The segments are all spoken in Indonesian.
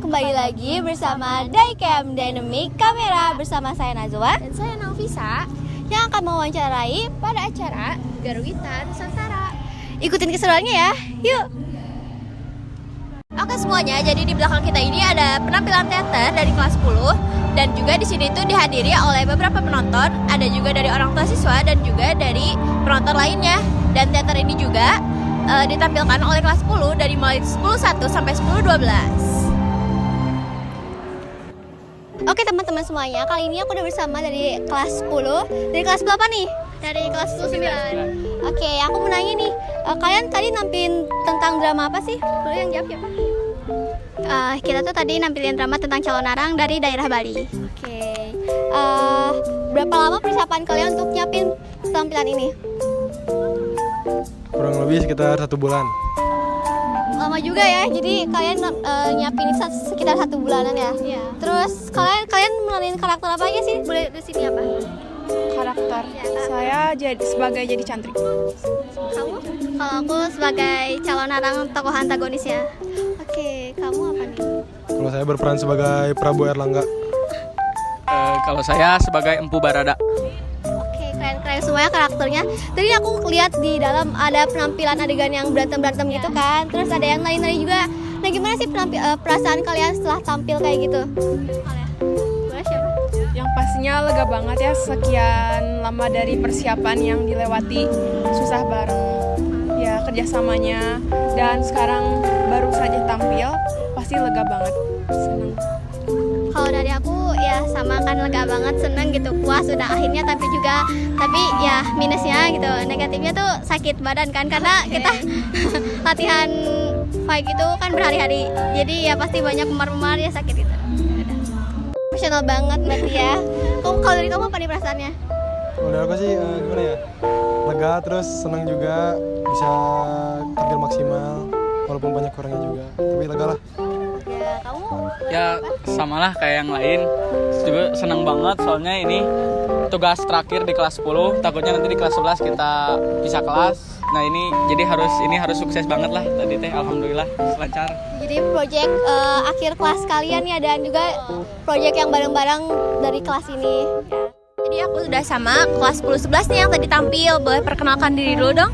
kembali lagi bersama Daycam Dynamic Kamera bersama saya Nazwa dan saya Naufisa yang akan mewawancarai pada acara Garwita Nusantara. Ikutin keseruannya ya, yuk! Oke semuanya, jadi di belakang kita ini ada penampilan teater dari kelas 10 dan juga di sini tuh dihadiri oleh beberapa penonton, ada juga dari orang tua siswa dan juga dari penonton lainnya. Dan teater ini juga ditampilkan oleh kelas 10 dari mulai 10.1 sampai 10.12. Oke teman-teman semuanya, kali ini aku udah bersama dari kelas 10. Dari kelas berapa nih? Dari kelas 9. Oke, aku mau nanya nih, kalian tadi nampilin tentang drama apa sih? Dulu yang jawab siapa? Kita tuh tadi nampilin drama tentang calon arang dari daerah Bali. Oke, berapa lama persiapan kalian untuk nyiapin tampilan ini? Kurang lebih sekitar 1 bulan. Lama juga ya, jadi kalian nyiapin sekitar 1 bulanan ya? Iya. Terus kalian meranin karakter apa aja sih? Boleh di sini apa? Karakter saya sebagai jadi Cantrik. Kamu? Kalau aku sebagai calon arang tokoh antagonisnya. Oke, kamu apa nih? Kalau saya berperan sebagai Prabu Erlangga. Kalau saya sebagai Empu Barada. Oke, keren-keren semuanya karakternya. Tadi aku lihat di dalam ada penampilan adegan yang berantem-berantem gitu kan. Terus ada yang nari-nari juga. Nah, gimana sih perasaan kalian setelah tampil kayak gitu? Boleh siapa? Yang pastinya lega banget ya, sekian lama dari persiapan yang dilewati, susah bareng ya kerjasamanya, dan sekarang baru saja tampil, pasti lega banget, senang. Kalau dari aku ya sama kan, lega banget, seneng gitu, puas udah akhirnya tampil juga. Tapi ya minusnya gitu, negatifnya tuh sakit badan kan, karena kita latihan fight gitu kan berhari-hari, jadi ya pasti banyak memar-memar ya sakit gitu. Emosional banget berarti ya. Kalau dari kamu apa nih perasaannya? Kalau dari aku sih gimana ya? Lega, terus senang juga bisa tampil maksimal walaupun banyak kurangnya juga. Tapi lega lah. Ya, kamu? Ya samalah kayak yang lain. Juga senang banget soalnya ini tugas terakhir di kelas 10. Takutnya nanti di kelas 11 kita bisa kelas. Nah ini harus sukses banget lah tadi teh. Alhamdulillah lancar. Jadi project akhir kelas kalian ya, dan juga project yang bareng-bareng dari kelas ini. Jadi aku sudah sama kelas 10-11 nih yang tadi tampil. Boleh perkenalkan diri dulu dong?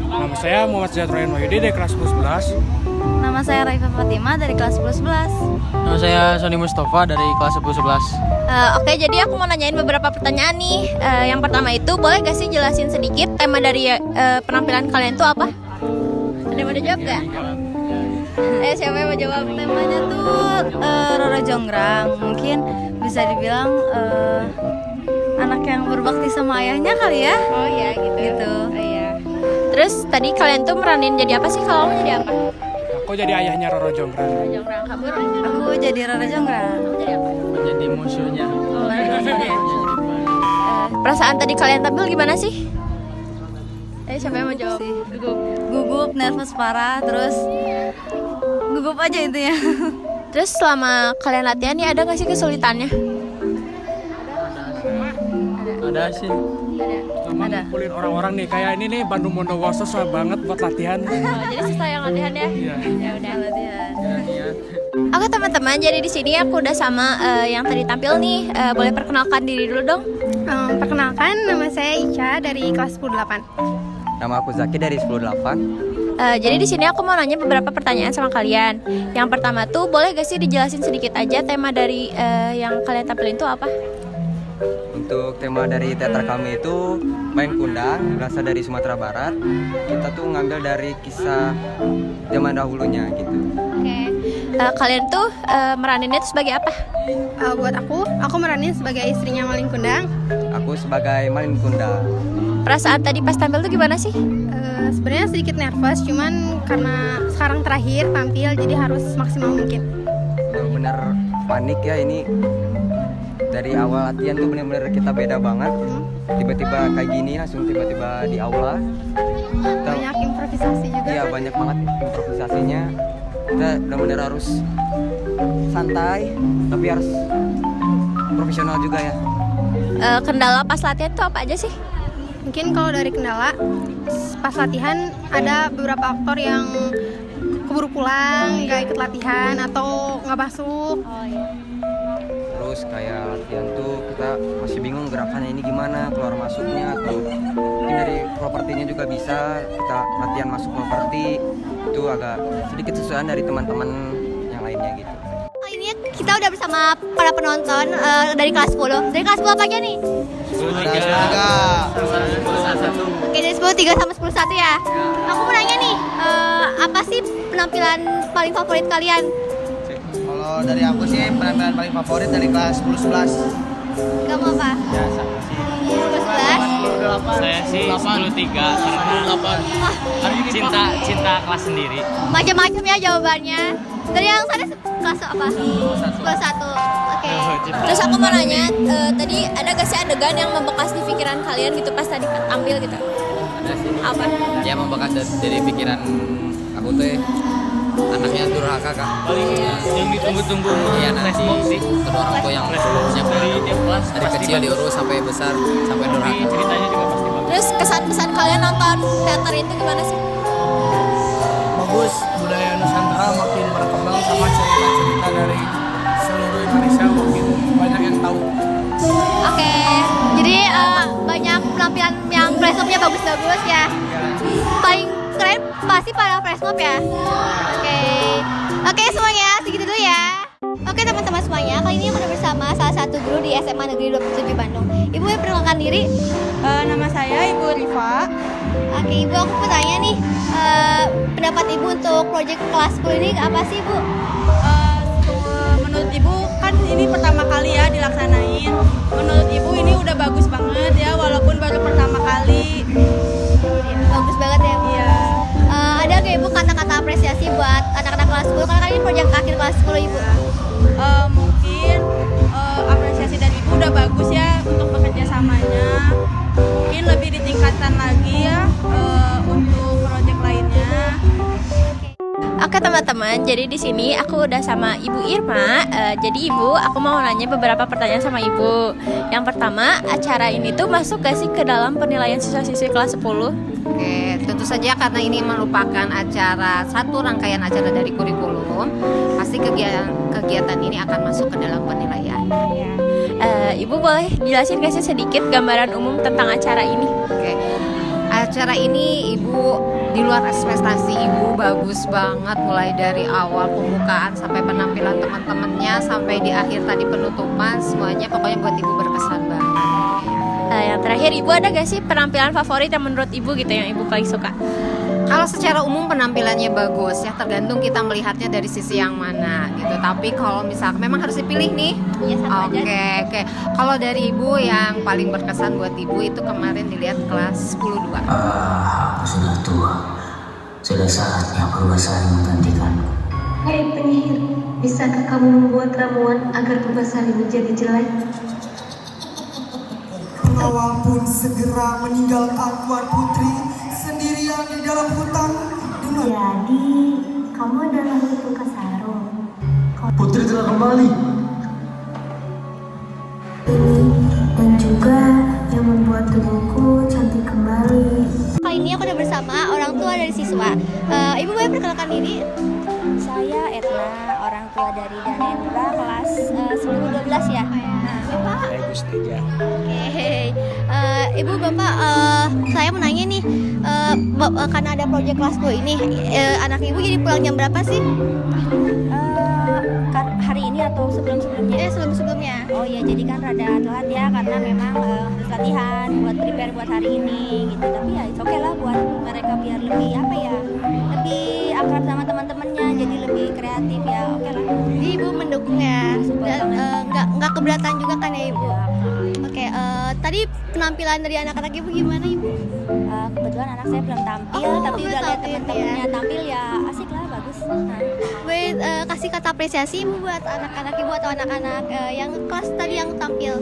Nama saya Muhammad Sejahtera Wahyudi dari kelas 10-11. Nama saya Raifa Fatima dari kelas 10-11. Nama saya Sony Mustafa dari kelas 10-11. Oke, jadi aku mau nanyain beberapa pertanyaan nih. Yang pertama itu, boleh gak sih jelasin sedikit tema dari penampilan kalian itu apa? Ada yang mau jawab gak? Ayo siapa yang mau jawab? Temanya tuh Roro Jonggrang. Mungkin bisa dibilang anak yang berbakti sama ayahnya kali ya. Oh iya gitu. Gitu. Oh, iya. Terus tadi kalian tuh meranin jadi apa sih? Kalau kamu jadi apa? Aku jadi ayahnya Roro Jonggrang. Jonggrang. Kamu Aku jadi Roro Jonggrang. jadi apa? Jadi musuhnya. Perasaan tadi kalian tampil gimana sih? Ayo siapa yang mau jawab? Sih. Gugup, nervous parah, terus gugup aja intinya. Terus selama kalian latihan nih, ada gak sih kesulitannya? Ada sih. Sama ngumpulin orang-orang nih, kayak ini nih Bandung Bondowoso susah banget buat latihan. Jadi susah yang latihan ya? Iya. Ya udah latihan. Iya. Oke teman-teman, jadi di sini aku udah sama yang tadi tampil nih. Boleh perkenalkan diri dulu dong? Perkenalkan, nama saya Ica dari kelas 10-8. Nama aku Zaki dari 10-8. Jadi di sini aku mau nanya beberapa pertanyaan sama kalian. Yang pertama tuh, boleh gak sih dijelasin sedikit aja tema dari yang kalian tampilin itu apa? Untuk tema dari teater kami itu main kundang, berasal dari Sumatera Barat. Kita tuh ngambil dari kisah zaman dahulunya gitu. Oke. Kalian tuh meraninnya tuh sebagai apa? Buat aku meranin sebagai istrinya Malin Kundang. Aku sebagai Malin Kundang. Perasaan tadi pas tampil tuh gimana sih? Sebenarnya sedikit nervous, cuman karena sekarang terakhir tampil, jadi harus maksimal mungkin. Benar-benar panik ya ini. Dari awal latihan tuh benar-benar kita beda banget. Tiba-tiba kayak gini, langsung tiba-tiba di aula. Banyak improvisasi juga. Iya, banyak banget improvisasinya. Kita benar-benar harus santai, tapi harus profesional juga ya. Kendala pas latihan tuh apa aja sih? Mungkin kalau dari kendala, pas latihan ada beberapa aktor yang keburu pulang, nggak ikut latihan atau nggak masuk. Oh iya. Terus kayak latihan tuh kita masih bingung gerakannya ini gimana, keluar masuknya, atau mungkin dari propertinya juga bisa kita latihan masuk properti itu agak sedikit sesuaian dari teman-teman yang lainnya gitu. Kali ini kita udah bersama para penonton dari kelas 10. Dari kelas 10 apa aja nih? 10 Oke, dari 10 3 sama 10 1 ya. Aku mau nanya nih, apa sih penampilan paling favorit kalian? Kalau dari aku sih penampilan paling favorit dari kelas 10-11. Kamu apa? Ya sama sih. 10 11. Saya sih 10-3 karena cinta kelas sendiri. Macam-macam ya jawabannya. Dari yang sana kelas apa? 11 1. Oke. Terus aku mau nanya, tadi ada gak sih adegan yang membekas di pikiran kalian gitu pas tadi tampil gitu? Ada sih. Apa? Ya membekas dari pikiran aku tuh anaknya durhaka kak. Yang ditunggu-tunggu Iya nanti kedua orang tua yang punya dari kecil diurus sampai besar sampai durhaka. ceritanya juga pasti bagus. Terus kesan-pesan kalian nonton teater itu gimana sih? Bagus, budaya Nusantara makin berkembang sama cerita-cerita dari seluruh Indonesia makin banyak yang tahu. Oke. Jadi banyak penampilan yang flash mob-nya bagus-bagus ya. Paling keren pasti para flash mob ya. Oke semuanya, segitu dulu ya. Oke teman-teman semuanya, kali ini aku udah bersama salah satu guru di SMA Negeri 27 Bandung. Ibu ya perkenalkan diri. Nama saya Ibu Rifa. Oke Ibu, aku mau tanya nih, pendapat Ibu untuk proyek kelas 10 ini apa sih Ibu? Menurut Ibu kan ini pertama kali ya dilaksanain. Menurut Ibu ini udah bagus banget ya, walaupun baru pertama kali. Bagus banget ya Bu. Iya. Ada gak Ibu kata-kata apresiasi buat anak-anak kelas 10? Karena ini proyek akhir kelas 10 Ibu. Mungkin apresiasi dari Ibu udah bagus ya untuk bekerja samanya. Mungkin lebih ditingkatkan lagi ya untuk proyek lainnya. Oke teman-teman, jadi di sini aku udah sama Ibu Irma. Jadi Ibu, aku mau nanya beberapa pertanyaan sama Ibu. Yang pertama, acara ini tuh masuk gak sih ke dalam penilaian siswa-siswi kelas 10? Oke, tentu saja karena ini merupakan satu rangkaian acara dari kurikulum, pasti kegiatan ini akan masuk ke dalam penilaian. Ibu boleh jelasin gak sih sedikit gambaran umum tentang acara ini? Oke, acara ini Ibu di luar ekspektasi Ibu bagus banget, mulai dari awal pembukaan sampai penampilan teman-temannya sampai di akhir tadi penutupan, semuanya pokoknya buat Ibu berkesan banget. Yang terakhir, Ibu ada gak sih penampilan favorit yang menurut Ibu gitu yang Ibu paling suka? Kalau secara umum penampilannya bagus ya, tergantung kita melihatnya dari sisi yang mana gitu. Tapi kalau misalkan memang harus dipilih nih. Iya, satu aja. Oke. Kalau dari Ibu yang paling berkesan buat Ibu itu kemarin dilihat kelas 10-2. Aku sudah tua. Sudah saatnya berubah saling menggantikan. Hai penyihir, bisakah kamu membuat ramuan agar Purbasari menjadi jelek? Pengawal pun segera meninggalkan Tuan Putri sendirian di dalam hutan dengan... Jadi, kamu adalah Ratu Kasarung. Putri telah kembali. Ini dan juga yang membuat tubuhku cantik kembali. Kali ini aku udah bersama orang tua dari siswa. Ibu boleh perkenalkan diri? Saya Etna, orang tua dari Danendra kelas 10-12 ya. Bapak? Saya Gus Teja. Oke. Ibu Bapak, saya mau nanya nih, karena ada proyek kelas 10 ini, anak Ibu jadi pulang jam berapa sih? Hari ini atau sebelum-sebelumnya? Sebelum-sebelumnya. Oh iya, jadi kan rada telat ya karena memang harus latihan buat prepare buat hari ini gitu. Tapi ya oke lah buat mereka biar lebih apa ya, lebih akrab sama teman-temannya, jadi lebih kreatif ya. Oke lah. Jadi Ibu mendukung ya, nggak keberatan juga kan ya Ibu? Oke, tadi penampilan dari anak-anak Ibu gimana Ibu? Kebetulan anak saya belum tampil, tapi udah lihat teman-temannya tampil ya asik lah, bagus. Boleh kasih kata apresiasi Ibu buat anak-anak Ibu atau anak-anak yang kelas tadi yang tampil.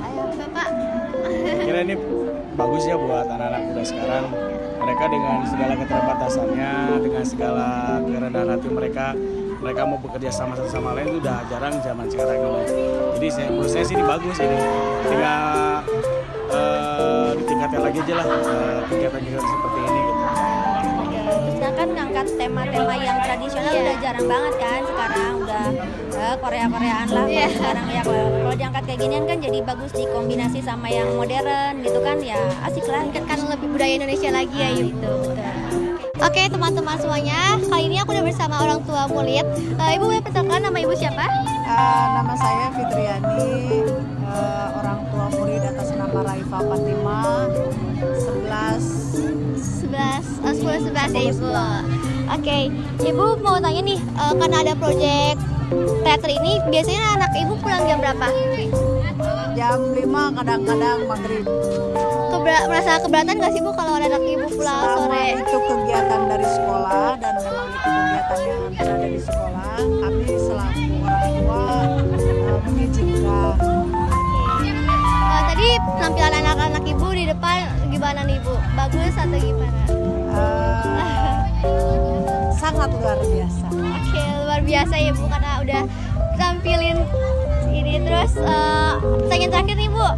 Ayo Bapak. Kira ini bagus ya buat anak-anak muda sekarang. Mereka dengan segala keterbatasannya, dengan segala kerendahan hati mereka mau bekerja sama satu sama lain itu udah jarang zaman sekarang ini. Jadi menurut saya sih ini bagus ini. Tinggal ditingkatkan lagi aja lah kegiatan-kegiatan seperti ini gitu. Terus karena kan ngangkat tema-tema yang tradisional udah jarang banget kan sekarang, udah Korea-Koreaan lah sekarang ya. Kalau diangkat kayak ginian kan jadi bagus dikombinasi sama yang modern gitu kan, ya asik lah Kan lebih budaya Indonesia lagi ya Ibu. Oke teman-teman semuanya, kali ini aku udah bersama orang tua murid. Ibu boleh perkenalkan nama Ibu siapa? Nama saya Fitriani, orang tua murid atas nama Raifa Fatima, 10-11 ya Ibu. Oke, Ibu mau tanya nih, karena ada proyek teater ini, biasanya anak Ibu pulang jam berapa? Jam 5, kadang-kadang maghrib. Merasa keberatan nggak sih Bu kalau ada anak Ibu pulang sore? Itu kegiatan dari sekolah dan memang itu kegiatan yang berada di sekolah. Kami selaku orang tua mengizinkan. Tadi penampilan anak-anak Ibu di depan gimana nih Bu? Bagus atau gimana? Sangat luar biasa. Oke, luar biasa ya Bu karena udah tampilin ini. Terus pertanyaan terakhir nih Bu,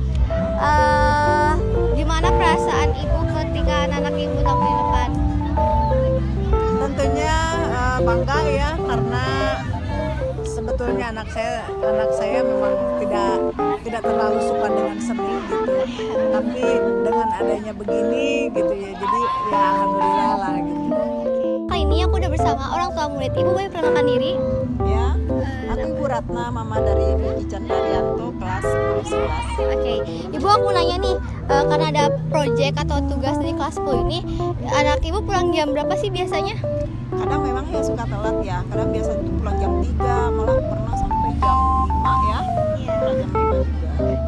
gimana perasaan Ibu ketika anak Ibu tampil di depan? Tentunya bangga ya, karena sebetulnya anak saya memang tidak terlalu suka dengan seni gitu, tapi dengan adanya begini gitu ya, jadi ya alhamdulillah lah gitu. Kali ini aku udah bersama orang tua murid. Ibu boleh perkenalkan diri? Ya, aku Ibu Ratna, mama dari Ibu Chandarianto, kelas 11. Oke, Ibu aku nanya nih, karena ada proyek atau tugas dari kelas 10 ini, anak Ibu pulang jam berapa sih biasanya? Kadang memang ya suka telat ya, kadang biasa pulang jam 3, malah pernah sampai jam 5 ya. Pulang jam 5 juga.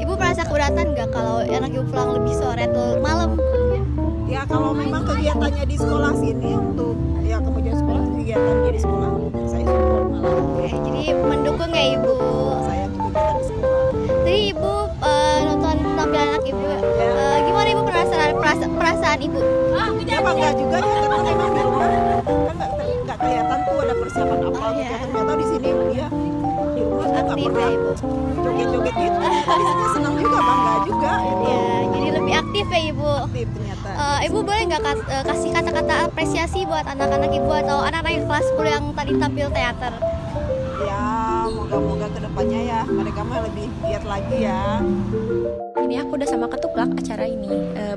Ibu merasa keberatan nggak kalau anak Ibu pulang lebih sore atau malam? Ya kalau memang kegiatannya di sekolah sini untuk ya kemudian sekolah, kegiatannya di sekolah, saya support malah. Oke, jadi mendukung ya Ibu? Saya untuk kegiatan di sekolah. Jadi Ibu nonton penampilan anak Ibu, gimana Ibu perasaan Ibu? Ya bangga juga ya, karena memang di rumah kan nggak kelihatan tuh ada persiapan apa gitu. Ternyata di sini dia di rumah kan nggak pernah joget-joget gitu. Di sini senang juga, bangga juga. Gitu. Ya, jadi lebih aktif ya Ibu. Aktif ternyata. Ibu boleh nggak kasih kata-kata apresiasi buat anak-anak Ibu atau anak-anak yang kelas 10 yang tadi tampil teater? Ya, moga-moga kedepannya ya mereka mah lebih giat lagi ya. Ini aku udah sama ketuplak acara ini.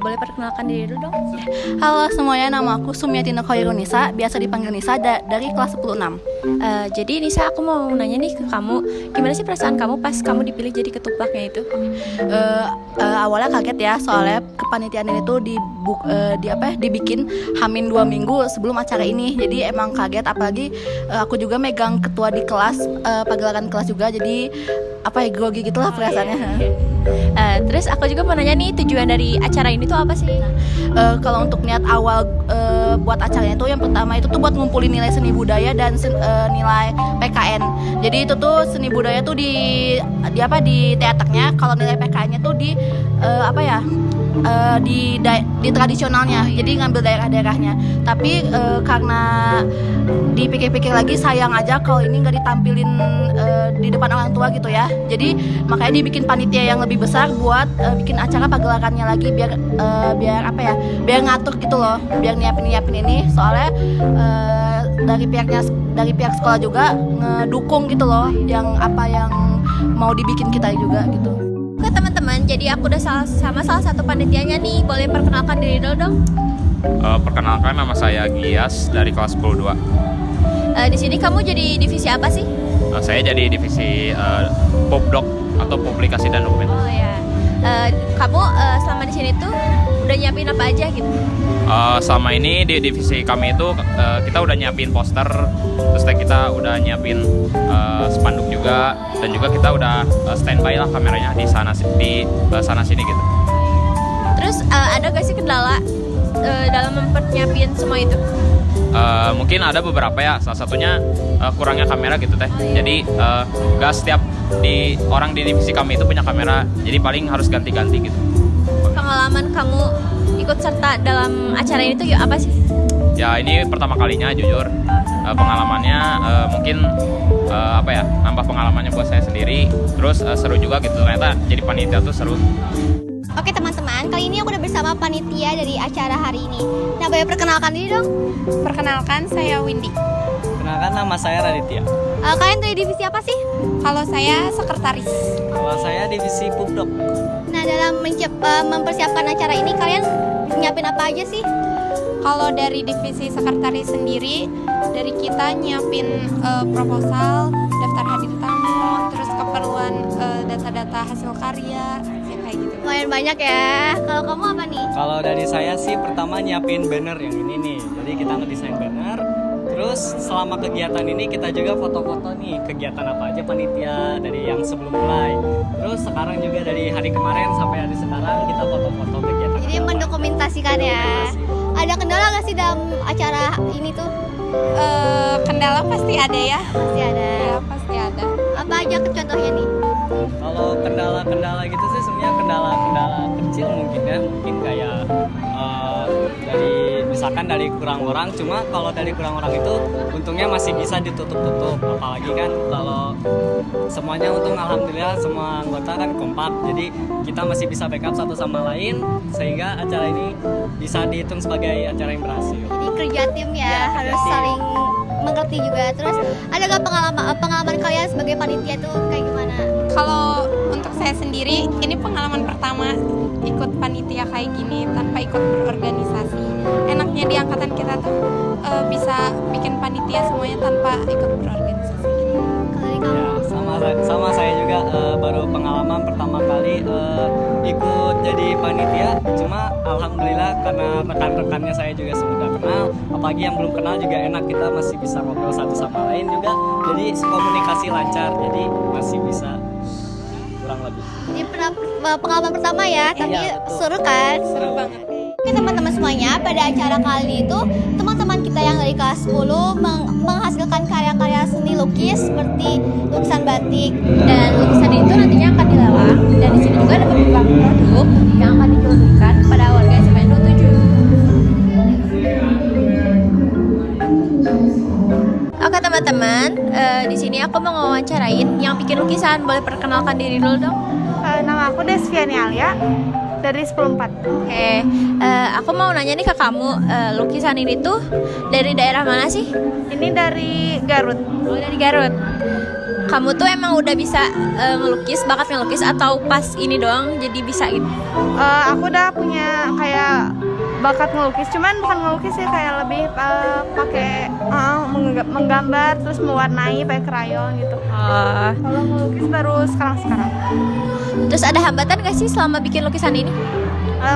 Boleh perkenalkan diri dulu dong? Halo semuanya, nama aku Sumiati Nukhoirun Nisa, biasa dipanggil Nisa, dari kelas 10-6. Jadi Nisa, aku mau nanya nih ke kamu, gimana sih perasaan kamu pas kamu dipilih jadi ketuplaknya itu? Awalnya kaget ya, soalnya kepanitiaan ini tuh dibikin hamin 2 minggu sebelum acara ini. Jadi emang kaget, apalagi aku juga megang ketua di kelas, pagelaran kelas juga, jadi grogi gitulah perasaannya. Terus aku juga mau nanya nih, tujuan dari acara ini tuh apa sih? Kalau untuk niat awal buat acaranya itu yang pertama itu tuh buat ngumpulin nilai seni budaya dan nilai PKN. Jadi itu tuh seni budaya tuh di teaternya, kalau nilai PKN-nya tuh di tradisionalnya. Jadi ngambil daerah-daerahnya. Tapi karena dipikir-pikir lagi sayang aja kalau ini nggak ditampilin di depan orang tua gitu ya. Jadi makanya dibikin panitia yang lebih besar buat bikin acara pagelarannya lagi biar ngatur gitu loh, biar nyiapin ini. Soalnya dari pihak sekolah juga ngedukung gitu loh, yang mau dibikin kita juga gitu. Oke teman-teman, jadi aku udah sama salah satu panitianya nih. Boleh perkenalkan diri dulu dong? Perkenalkan, nama saya Gias dari kelas 10-2. Di sini kamu jadi divisi apa sih? Saya jadi divisi Popdoc atau publikasi dan dokumen. Oh ya. Kamu selama di sini tuh udah nyiapin apa aja gitu? Selama ini di divisi kami itu kita udah nyiapin poster, terus kita udah nyiapin spanduk juga, dan juga kita udah standby lah kameranya di sana sini gitu. Terus ada gak sih kendala dalam mempersiapin semua itu? Mungkin ada beberapa ya, salah satunya kurangnya kamera gitu teh. Jadi gak setiap orang di divisi kami itu punya kamera, jadi paling harus ganti-ganti gitu. Pengalaman kamu ikut serta dalam acara ini tuh apa sih? Ya ini pertama kalinya jujur, pengalamannya mungkin nambah pengalamannya buat saya sendiri, terus seru juga gitu, ternyata jadi panitia tuh seru. Oke teman-teman, kali ini aku udah bersama panitia dari acara hari ini. Nah, boleh perkenalkan diri dong? Perkenalkan, saya Windy. Kenalkan, nama saya Raditya. Kalian dari divisi apa sih? Kalau saya sekretaris. Kalau saya divisi Pupdok. Nah, dalam mempersiapkan acara ini kalian nyiapin apa aja sih? Kalau dari divisi sekretaris sendiri, dari kita nyiapin proposal, daftar hadir tamu, terus keperluan data-data hasil karya, ya kayak gitu. Lumayan banyak ya. Kalau kamu apa nih? Kalau dari saya sih pertama nyiapin banner yang ini nih. Jadi kita ngedesain banner. Terus selama kegiatan ini kita juga foto-foto nih kegiatan apa aja panitia dari yang sebelum mulai. Terus sekarang juga dari hari kemarin sampai hari sekarang kita foto-foto kegiatan. Jadi mendokumentasikan ya. Ada kendala nggak sih dalam acara ini tuh? Kendala pasti ada ya. Pasti ada. Ya, pasti ada. Apa aja contohnya nih? Kalau kendala-kendala gitu sih sebenarnya kendala-kendala kecil mungkin ya. Mungkin kayak misalkan dari kurang orang, cuma kalau dari kurang orang itu untungnya masih bisa ditutup-tutup, apalagi kan kalau semuanya untung alhamdulillah semua anggota kan kompak, jadi kita masih bisa backup satu sama lain sehingga acara ini bisa dihitung sebagai acara yang berhasil. Jadi kerja tim ya, harus saling mengerti juga. Terus ada nggak pengalaman kalian sebagai panitia tuh kayak gimana? Kalau untuk saya sendiri, ini pengalaman pertama ikut panitia kayak gini tanpa ikut berorganisasi. Enaknya di angkatan kita tuh bisa bikin panitia semuanya tanpa ikut berorganisasi. Ya, sama saya juga baru pengalaman pertama kali ikut jadi panitia. Cuma alhamdulillah karena rekan-rekannya saya juga sudah kenal, apalagi yang belum kenal juga enak, kita masih bisa ngobrol satu sama lain juga. Jadi komunikasi lancar, jadi masih bisa kurang lebih. Jadi pengalaman pertama ya, tapi seru kan? Seru banget. Oke teman-teman semuanya, pada acara kali itu teman-teman kita yang dari kelas 10 menghasilkan karya-karya seni lukis seperti lukisan batik, Dan lukisan itu nantinya akan dilelang, dan di sini juga ada beberapa produk yang akan dijualkan kepada warga SMN 27. Oke teman-teman, di sini aku mau ngewawancarain yang bikin lukisan. Boleh perkenalkan diri dulu dong? Nama aku Desviani Alia dari 104. Oke, aku mau nanya nih ke kamu, lukisan ini tuh dari daerah mana sih? Ini dari Garut. Oh, dari Garut. Kamu tuh emang udah bisa ngelukis, bakat ngelukis, atau pas ini doang jadi bisa gitu? Aku udah punya kayak bakat ngelukis, cuman bukan ngelukis sih, kayak lebih pakai menggambar terus mewarnai pakai krayon gitu. Kalau ngelukis baru sekarang. Terus ada hambatan gak sih selama bikin lukisan ini?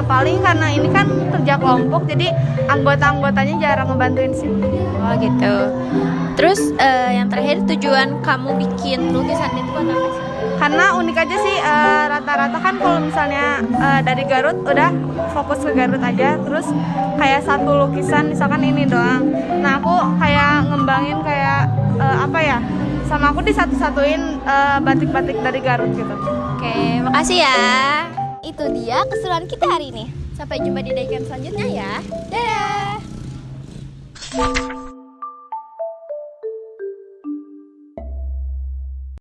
Paling karena ini kan kerja kelompok, jadi anggota-anggotanya jarang ngebantuin sih. Oh gitu. Terus yang terakhir, tujuan kamu bikin lukisan itu buat apa sih? Karena unik aja sih, rata-rata kan kalau misalnya dari Garut udah fokus ke Garut aja, terus kayak satu lukisan misalkan ini doang. Nah aku kayak ngembangin kayak apa ya, sama aku disatu-satuin batik-batik dari Garut gitu. Oke, makasih ya. itu dia keseruan kita hari ini. Sampai jumpa di daikan selanjutnya ya. Dadah.